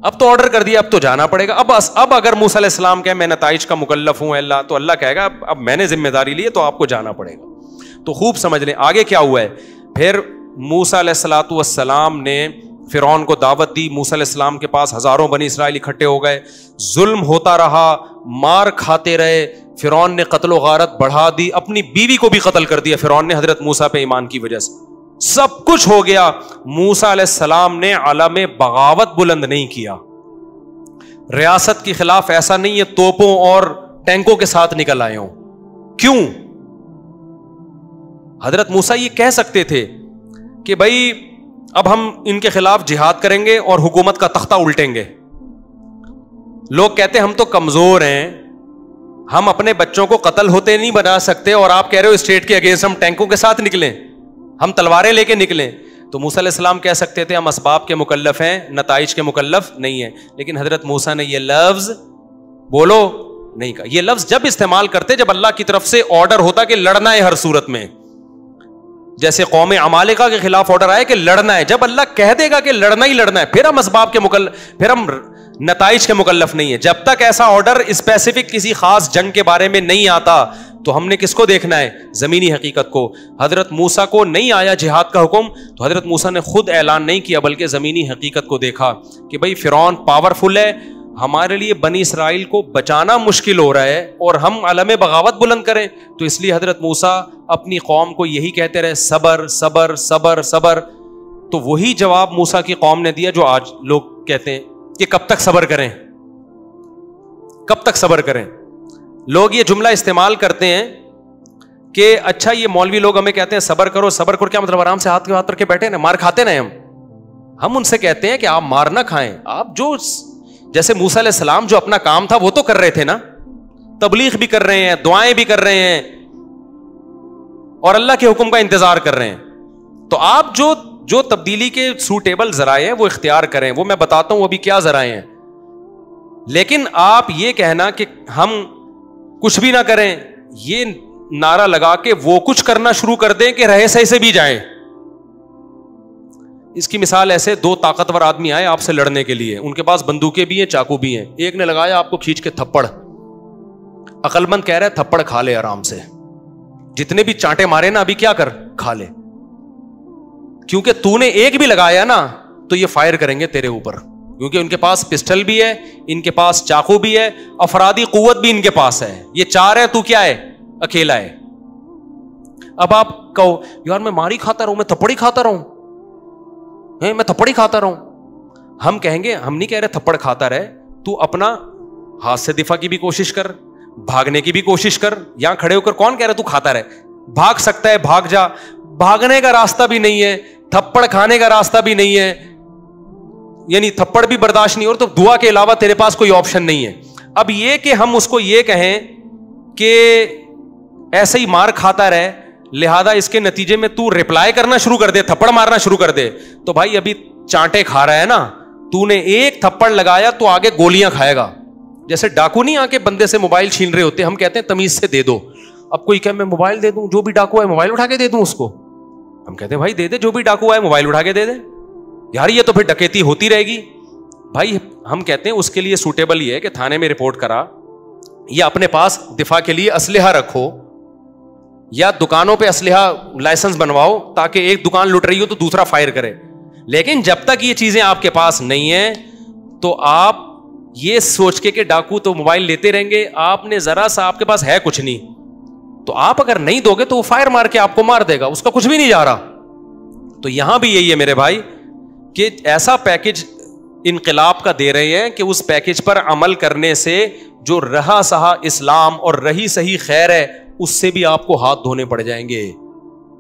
اب تو آرڈر کر دیا, اب تو جانا پڑے گا. اب اگر موسیٰ علیہ السلام کہے میں نتائج کا مکلف ہوں اللہ, تو اللہ کہے گا اب میں نے ذمہ داری لی ہے تو آپ کو جانا پڑے گا. تو خوب سمجھ لیں آگے کیا ہوا ہے. پھر موسیٰ علیہ الصلوۃ والسلام نے فرعون کو دعوت دی. موسیٰ علیہ السلام کے پاس ہزاروں بنی اسرائیل اکٹھے ہو گئے, ظلم ہوتا رہا, مار کھاتے رہے. فرعون نے قتل و غارت بڑھا دی, اپنی بیوی کو بھی قتل کر دیا فرعون نے حضرت موسیٰ پہ ایمان کی وجہ سے. سب کچھ ہو گیا. موسیٰ علیہ السلام نے علم بغاوت بلند نہیں کیا. ریاست کے خلاف ایسا نہیں ہے توپوں اور ٹینکوں کے ساتھ نکل آئے ہوں. کیوں؟ حضرت موسیٰ یہ کہہ سکتے تھے کہ بھائی اب ہم ان کے خلاف جہاد کریں گے اور حکومت کا تختہ الٹیں گے. لوگ کہتے ہیں ہم تو کمزور ہیں, ہم اپنے بچوں کو قتل ہوتے نہیں بنا سکتے, اور آپ کہہ رہے ہو اسٹیٹ کے اگینسٹ ہم ٹینکوں کے ساتھ نکلیں, ہم تلواریں لے کے نکلیں. تو موسیٰ علیہ السلام کہہ سکتے تھے ہم اسباب کے مکلف ہیں, نتائج کے مکلف نہیں ہیں. لیکن حضرت موسیٰ نے یہ لفظ بولو نہیں کہا. یہ لفظ جب استعمال کرتے جب اللہ کی طرف سے آرڈر ہوتا کہ لڑنا ہے ہر صورت میں, جیسے قوم عمالقہ کے خلاف آرڈر آئے کہ لڑنا ہے. جب اللہ کہہ دے گا کہ لڑنا ہی لڑنا ہے, پھر ہم اسباب کے مکلف, پھر ہم نتائج کے مکلف نہیں ہے. جب تک ایسا آرڈر اسپیسیفک کسی خاص جنگ کے بارے میں نہیں آتا تو ہم نے کس کو دیکھنا ہے؟ زمینی حقیقت کو. حضرت موسیٰ کو نہیں آیا جہاد کا حکم تو حضرت موسیٰ نے خود اعلان نہیں کیا, بلکہ زمینی حقیقت کو دیکھا کہ بھائی فرعون پاورفل ہے, ہمارے لیے بنی اسرائیل کو بچانا مشکل ہو رہا ہے, اور ہم علم بغاوت بلند کریں. تو اس لیے حضرت موسیٰ اپنی قوم کو یہی کہتے رہے, صبر صبر صبر صبر. تو وہی جواب موسیٰ کی قوم نے دیا جو آج لوگ کہتے ہیں کہ کب تک صبر کریں, کب تک صبر کریں. لوگ یہ جملہ استعمال کرتے ہیں کہ اچھا یہ مولوی لوگ ہمیں کہتے ہیں صبر کرو, صبر کرو کیا مطلب؟ آرام سے ہاتھ کے ہاتھ رکھ کے بیٹھے نا, مار کھاتے نا. ہم ان سے کہتے ہیں کہ آپ مار نہ کھائیں, آپ جو جیسے موسیٰ علیہ السلام جو اپنا کام تھا وہ تو کر رہے تھے نا, تبلیغ بھی کر رہے ہیں, دعائیں بھی کر رہے ہیں, اور اللہ کے حکم کا انتظار کر رہے ہیں. تو آپ جو تبدیلی کے سوٹیبل ذرائع ہیں وہ اختیار کریں. وہ میں بتاتا ہوں ابھی کیا ذرائع ہیں. لیکن آپ یہ کہنا کہ ہم کچھ بھی نہ کریں, یہ نعرہ لگا کے وہ کچھ کرنا شروع کر دیں کہ رہے سہی سے بھی جائیں. اس کی مثال ایسے, 2 طاقتور آدمی آئے آپ سے لڑنے کے لیے, ان کے پاس بندوقیں بھی ہیں, چاقو بھی ہیں. ایک نے لگایا آپ کو کھینچ کے تھپڑ, عقل مند کہہ رہا ہے تھپڑ کھا لے آرام سے, جتنے بھی چانٹے مارے نا ابھی کیا کر, کھا لے, کیونکہ تو نے ایک بھی لگایا نا تو یہ فائر کریں گے تیرے اوپر, کیونکہ ان کے پاس پسٹل بھی ہے, ان کے پاس چاقو بھی ہے, افرادی قوت بھی ان کے پاس ہے. یہ 4 ہے, تو کیا ہے, اکیلا ہے. اب آپ کہو یار میں ماری کھاتا رہوں, میں تھپڑی کھاتا رہوں, میں تھپڑی کھاتا رہوں. ہم کہیں گے, ہم نہیں کہہ رہے تھپڑ کھاتا رہے, تو اپنا ہاتھ سے دفاع کی بھی کوشش کر, بھاگنے کی بھی کوشش کر. یہاں کھڑے ہو کر کون کہہ رہا تو کھاتا رہے, بھاگ سکتا ہے بھاگ جا, بھاگنے کا راستہ بھی نہیں ہے, تھپڑ کھانے کا راستہ بھی نہیں ہے, یعنی تھپڑ بھی برداشت نہیں, اور تو دعا کے علاوہ تیرے پاس کوئی آپشن نہیں ہے. اب یہ کہ ہم اس کو یہ کہیں کہ ایسے ہی مار کھاتا رہے, لہذا اس کے نتیجے میں تو ریپلائی کرنا شروع کر دے, تھپڑ مارنا شروع کر دے, تو بھائی ابھی چانٹے کھا رہا ہے نا, تو نے ایک تھپڑ لگایا تو آگے گولیاں کھائے گا. جیسے ڈاکو نہیں آ کے بندے سے موبائل چھین رہے ہوتے, ہم کہتے ہیں تمیز سے دے دو. اب کوئی کہ میں موبائل دے دوں, جو بھی ڈاکو ہے موبائل اٹھا کے دے دوں اس کو, ہم کہتے ہیں بھائی دے دے, جو بھی ڈاکو ہے موبائل اٹھا کے دے دے. یار یہ تو پھر ڈکیتی ہوتی رہے گی. بھائی ہم کہتے ہیں اس کے لیے سوٹیبل یہ ہے کہ تھانے میں رپورٹ کرا, یا اپنے پاس دفاع کے لیے اسلحہ رکھو, یا دکانوں پہ اسلحہ لائسنس بنواؤ, تاکہ ایک دکان لٹ رہی ہو تو دوسرا فائر کرے. لیکن جب تک یہ چیزیں آپ کے پاس نہیں ہیں تو آپ یہ سوچ کے کہ ڈاکو تو موبائل لیتے رہیں گے, آپ نے ذرا سا, آپ کے پاس ہے کچھ نہیں, تو آپ اگر نہیں دو گے تو وہ فائر مار کے آپ کو مار دے گا, اس کا کچھ بھی نہیں جا رہا. تو یہاں بھی یہی ہے میرے بھائی کہ ایسا پیکج انقلاب کا دے رہے ہیں کہ اس پیکج پر عمل کرنے سے جو رہا سہا اسلام اور رہی صحیح خیر ہے, اس سے بھی آپ کو ہاتھ دھونے پڑ جائیں گے.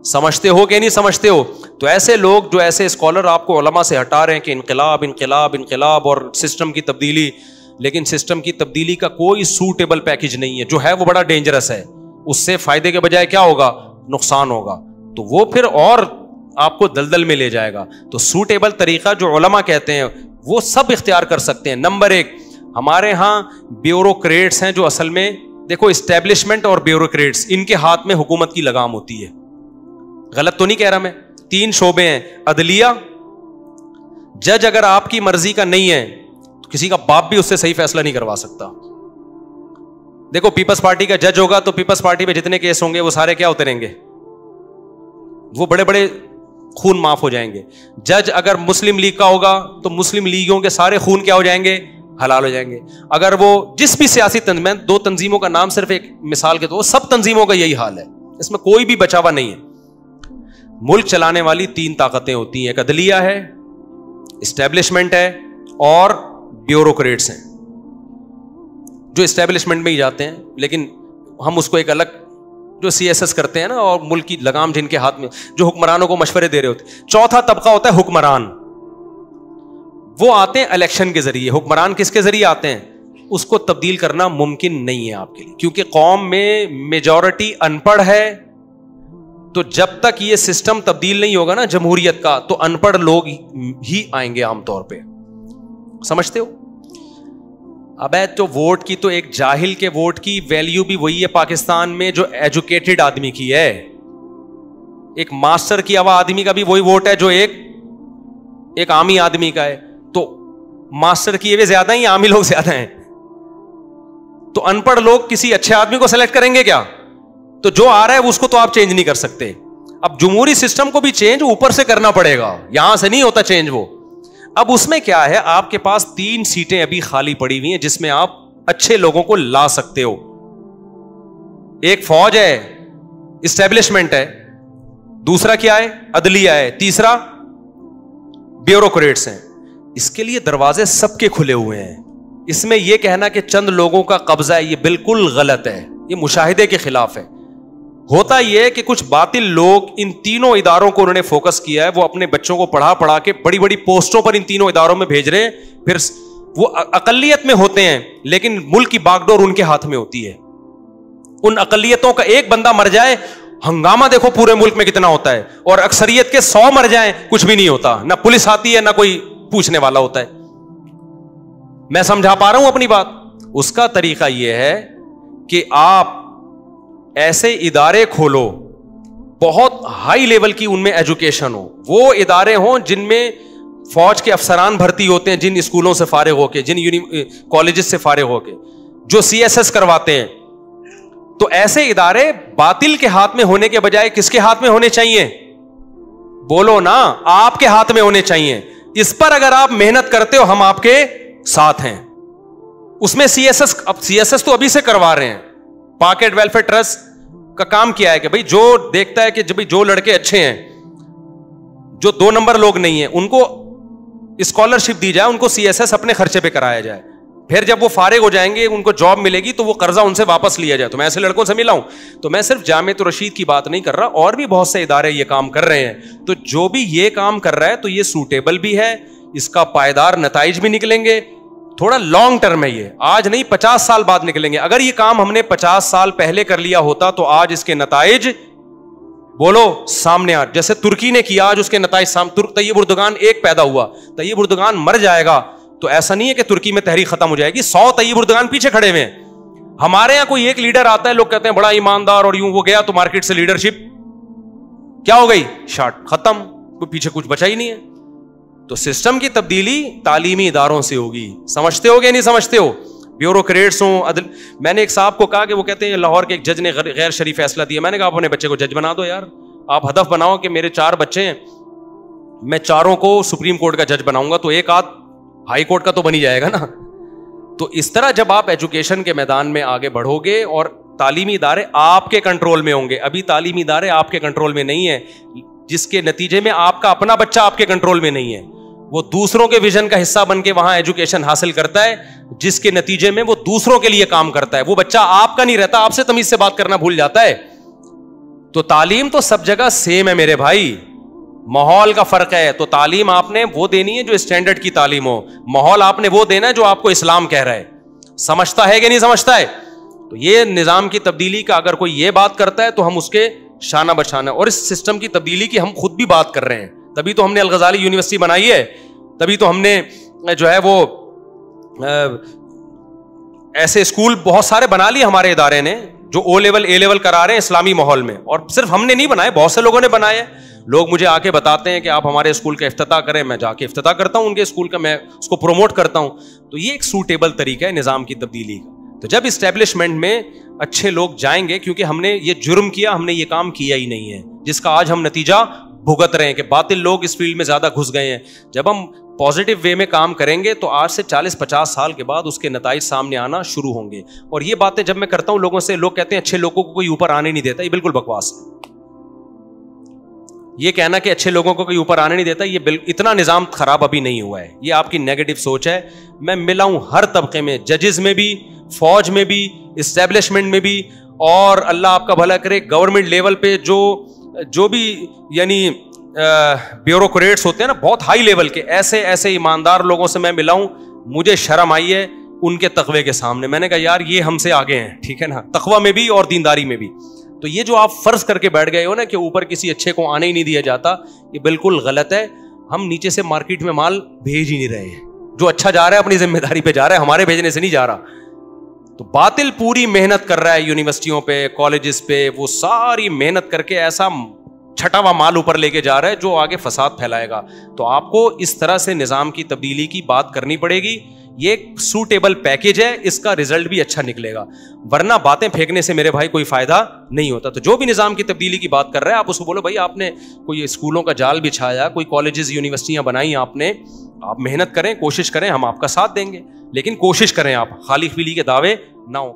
سمجھتے ہو کہ نہیں سمجھتے ہو؟ تو ایسے لوگ جو ایسے اسکالر آپ کو علماء سے ہٹا رہے ہیں کہ انقلاب انقلاب انقلاب اور سسٹم کی تبدیلی, لیکن سسٹم کی تبدیلی کا کوئی سوٹیبل پیکج نہیں ہے. جو ہے وہ بڑا ڈینجرس ہے, اس سے فائدے کے بجائے کیا ہوگا, نقصان ہوگا. تو وہ پھر اور آپ کو دلدل میں لے جائے گا. تو سوٹیبل طریقہ جو علماء کہتے ہیں وہ سب اختیار کر سکتے ہیں. نمبر 1, ہمارے ہاں بیوروکریٹس ہیں جو اصل میں, دیکھو اسٹیبلشمنٹ اور بیوروکریٹس, ان کے ہاتھ میں حکومت کی لگام ہوتی ہے. غلط تو نہیں کہہ رہا میں؟ 3 شعبے ہیں, عدلیہ, جج اگر آپ کی مرضی کا نہیں ہے تو کسی کا باپ بھی اس سے صحیح فیصلہ نہیں کروا سکتا. دیکھو پیپلز پارٹی کا جج ہوگا تو پیپلز پارٹی پہ جتنے کیس ہوں گے وہ سارے کیا ہوتے رہیں گے, وہ بڑے بڑے خون معاف ہو جائیں گے. جج اگر مسلم لیگ کا ہوگا تو مسلم لیگوں کے سارے خون کیا ہو جائیں گے, حلال ہو جائیں گے. اگر وہ جس بھی سیاسی تنظیم, 2 تنظیموں کا نام صرف ایک مثال کے, تو سب تنظیموں کا یہی حال ہے, اس میں کوئی بھی بچاوا نہیں ہے. ملک چلانے والی 3 طاقتیں ہوتی ہیں, ایک عدلیہ ہے, اسٹیبلشمنٹ ہے, اور بیوروکریٹس ہیں جو اسٹیبلشمنٹ میں ہی جاتے ہیں, لیکن ہم اس کو ایک الگ جو CSS کرتے ہیں نا, اور ملک کی لگام جن کے ہاتھ میں, جو حکمرانوں کو مشورے دے رہے ہوتے ہیں. چوتھا طبقہ ہوتا ہے حکمران, وہ آتے ہیں الیکشن کے ذریعے. حکمران کس کے ذریعے آتے ہیں؟ اس کو تبدیل کرنا ممکن نہیں ہے آپ کے لیے, کیونکہ قوم میں میجورٹی ان پڑھ ہے. تو جب تک یہ سسٹم تبدیل نہیں ہوگا نا جمہوریت کا, تو ان پڑھ لوگ ہی آئیں گے عام طور پہ. سمجھتے ہو؟ اب تو ووٹ کی, تو ایک جاہل کے ووٹ کی ویلیو بھی وہی ہے پاکستان میں جو ایجوکیٹڈ آدمی کی ہے. ایک ماسٹر کیا ہوا آدمی کا بھی وہی ووٹ ہے جو ایک عامی آدمی کا ہے. تو ماسٹر کیے ہوئے زیادہ ہیں, عامی لوگ زیادہ ہیں. تو ان پڑھ لوگ کسی اچھے آدمی کو سلیکٹ کریں گے کیا؟ تو جو آ رہا ہے اس کو تو آپ چینج نہیں کر سکتے. اب جمہوری سسٹم کو بھی چینج اوپر سے کرنا پڑے گا, یہاں سے نہیں ہوتا چینج وہ. اب اس میں کیا ہے, آپ کے پاس 3 سیٹیں ابھی خالی پڑی ہوئی ہیں جس میں آپ اچھے لوگوں کو لا سکتے ہو. ایک فوج ہے, اسٹیبلشمنٹ ہے, دوسرا کیا ہے, عدلیہ ہے, تیسرا بیوروکریٹس ہیں. اس کے لیے دروازے سب کے کھلے ہوئے ہیں. اس میں یہ کہنا کہ چند لوگوں کا قبضہ ہے, یہ بالکل غلط ہے, یہ مشاہدے کے خلاف ہے. ہوتا یہ کہ کچھ باطل لوگ ان تینوں اداروں کو انہوں نے فوکس کیا ہے, وہ اپنے بچوں کو پڑھا کے بڑی بڑی پوسٹوں پر ان تینوں اداروں میں بھیج رہے ہیں. پھر وہ اقلیت میں ہوتے ہیں لیکن ملک کی باغ ڈور ان کے ہاتھ میں ہوتی ہے. ان اقلیتوں کا ایک بندہ مر جائے, ہنگامہ دیکھو پورے ملک میں کتنا ہوتا ہے, اور اکثریت کے 100 مر جائیں کچھ بھی نہیں ہوتا, نہ پولیس آتی ہے نہ کوئی پوچھنے والا ہوتا ہے. میں سمجھا پا رہا ہوں اپنی بات؟ اس کا طریقہ یہ ہے کہ آپ ایسے ادارے کھولو بہت ہائی لیول کی، ان میں ایجوکیشن ہو، وہ ادارے ہوں جن میں فوج کے افسران بھرتی ہوتے ہیں، جن اسکولوں سے فارغ ہو کے، جن کالجز سے فارغ ہو کے، جو CSS کرواتے ہیں. تو ایسے ادارے باطل کے ہاتھ میں ہونے کے بجائے کس کے ہاتھ میں ہونے چاہیے؟ بولو نا، آپ کے ہاتھ میں ہونے چاہیے. اس پر اگر آپ محنت کرتے ہو ہم آپ کے ساتھ ہیں. اس میں CSS تو ابھی سے کروا رہے ہیں. پاکٹ ویلفیئر ٹرسٹ کا کام کیا ہے کہ بھائی جو دیکھتا ہے کہ جو لڑکے اچھے ہیں، جو 2 نمبر لوگ نہیں ہیں، ان کو اسکالرشپ دی جائے، ان کو CSS اپنے خرچے پہ کرایا جائے. پھر جب وہ فارغ ہو جائیں گے، ان کو جاب ملے گی تو وہ قرضہ ان سے واپس لیا جائے. تو میں ایسے لڑکوں سے ملا ہوں. تو میں صرف جامعۃ الرشید کی بات نہیں کر رہا، اور بھی بہت سے ادارے یہ کام کر رہے ہیں. تو جو بھی یہ کام کر رہا ہے تو یہ سوٹیبل بھی ہے، اس کا پائیدار نتائج بھی نکلیں گے. تھوڑا لانگ ٹرم ہے، یہ آج نہیں 50 سال بعد نکلیں گے. اگر یہ کام ہم نے 50 سال پہلے کر لیا ہوتا تو آج اس کے نتائج بولو سامنے آ. جیسے ترکی نے کیا، آج اس کے نتائج طیب اردگان ایک پیدا ہوا، طیب اردگان مر جائے گا تو ایسا نہیں ہے کہ ترکی میں تحریک ختم ہو جائے گی. 100 طیب اردگان پیچھے کھڑے ہوئے ہیں. ہمارے یہاں کوئی ایک لیڈر آتا ہے، لوگ کہتے ہیں بڑا ایماندار اور یوں، وہ گیا تو مارکیٹ سے لیڈرشپ کیا ہو گئی؟ شارٹ، ختم، کوئی پیچھے کچھ بچا ہی نہیں ہے. تو سسٹم کی تبدیلی تعلیمی اداروں سے ہوگی. سمجھتے ہو گے نہیں سمجھتے ہو؟ بیوروکریٹس ہوں، عدل. میں نے ایک صاحب کو کہا کہ وہ کہتے ہیں لاہور کے ایک جج نے غیر شرعی فیصلہ دیا. میں نے کہا آپ اپنے بچے کو جج بنا دو یار. آپ ہدف بناؤ کہ میرے 4 بچے ہیں، میں 4 کو سپریم کورٹ کا جج بناؤں گا تو ایک آدھ ہائی کورٹ کا تو بن ہی جائے گا نا. تو اس طرح جب آپ ایجوکیشن کے میدان میں آگے بڑھو گے اور تعلیمی ادارے آپ کے کنٹرول میں ہوں گے. ابھی تعلیمی ادارے آپ کے کنٹرول میں نہیں ہے، جس کے نتیجے میں آپ کا اپنا بچہ آپ کے کنٹرول میں نہیں ہے. وہ دوسروں کے ویژن کا حصہ بن کے وہاں ایجوکیشن حاصل کرتا ہے، جس کے نتیجے میں وہ دوسروں کے لیے کام کرتا ہے. وہ بچہ آپ کا نہیں رہتا، آپ سے تمیز سے بات کرنا بھول جاتا ہے. تو تعلیم تو سب جگہ سیم ہے میرے بھائی، ماحول کا فرق ہے. تو تعلیم آپ نے وہ دینی ہے جو اسٹینڈرڈ کی تعلیم ہو، ماحول آپ نے وہ دینا ہے جو آپ کو اسلام کہہ رہا ہے. سمجھتا ہے کہ نہیں سمجھتا ہے؟ تو یہ نظام کی تبدیلی کا اگر کوئی یہ بات کرتا ہے تو ہم اس کے شانہ بشانہ، اور اس سسٹم کی تبدیلی کی ہم خود بھی بات کر رہے ہیں. تبھی تو ہم نے الغزالی یونیورسٹی بنائی ہے، تبھی تو ہم نے جو ہے وہ ایسے اسکول بہت سارے بنا لیے ہمارے ادارے نے، جو O لیول A لیول کرا رہے ہیں اسلامی ماحول میں. اور صرف ہم نے نہیں بنائے، بہت سے لوگوں نے بنائے. لوگ مجھے آ کے بتاتے ہیں کہ آپ ہمارے اسکول کا افتتاح کریں، میں جا کے افتتاح کرتا ہوں ان کے اسکول کا، میں اس کو پروموٹ کرتا ہوں. تو یہ ایک سوٹیبل طریقہ ہے نظام کی تبدیلی کا. تو جب اسٹیبلشمنٹ میں اچھے لوگ جائیں گے، کیونکہ ہم نے یہ جرم کیا، ہم نے یہ کام کیا ہی نہیں ہے جس کا آج ہم نتیجہ بھگت رہے ہیں کہ باطل لوگ اس فیلڈ میں زیادہ گھس گئے ہیں. جب ہم پازیٹیو وے میں کام کریں گے تو آج سے 40-50 سال کے بعد اس کے نتائج سامنے آنا شروع ہوں گے. اور یہ باتیں جب میں کرتا ہوں لوگوں سے، لوگ کہتے ہیں اچھے لوگوں کو کوئی اوپر آنے نہیں دیتا. یہ بالکل بکواس ہے. یہ کہنا کہ اچھے لوگوں کو کوئی اوپر آنے نہیں دیتا، یہ اتنا نظام خراب ابھی نہیں ہوا ہے. یہ آپ کی نیگیٹو سوچ ہے. میں ملا ہوں ہر طبقے میں، ججز میں بھی، فوج میں بھی، اسٹیبلشمنٹ میں بھی، اور اللہ آپ کا بھلا کرے گورنمنٹ لیول پہ جو بھی یعنی بیوروکریٹس ہوتے ہیں نا بہت ہائی لیول کے، ایسے ایماندار لوگوں سے میں ملا ہوں. مجھے شرم آئی ہے ان کے تقوی کے سامنے. میں نے کہا یار یہ ہم سے آگے ہیں، ٹھیک ہے نا، تقوی میں بھی اور دینداری میں بھی. تو یہ جو آپ فرض کر کے بیٹھ گئے ہو نا کہ اوپر کسی اچھے کو آنے ہی نہیں دیا جاتا، یہ بالکل غلط ہے. ہم نیچے سے مارکیٹ میں مال بھیج ہی نہیں رہے ہیں. جو اچھا جا رہا ہے اپنی ذمہ داری پہ جا رہا ہے، ہمارے بھیجنے سے نہیں جا رہا. تو باطل پوری محنت کر رہا ہے یونیورسٹیوں پہ، کالجز پہ، وہ ساری محنت کر کے ایسا چھٹا ہوا مال اوپر لے کے جا رہا ہے جو آگے فساد پھیلائے گا. تو آپ کو اس طرح سے نظام کی تبدیلی کی بات کرنی پڑے گی. یہ ایک سوٹیبل پیکج ہے، اس کا رزلٹ بھی اچھا نکلے گا. ورنہ باتیں پھینکنے سے میرے بھائی کوئی فائدہ نہیں ہوتا. تو جو بھی نظام کی تبدیلی کی بات کر رہا ہے آپ اس کو بولو بھائی آپ نے کوئی اسکولوں کا جال بچھایا، کوئی کالجز یونیورسٹیاں بنائی آپ نے، آپ محنت کریں، کوشش کریں، ہم آپ کا ساتھ دیں گے. لیکن کوشش کریں، آپ خالی خیلی کے دعوے نہ ہو.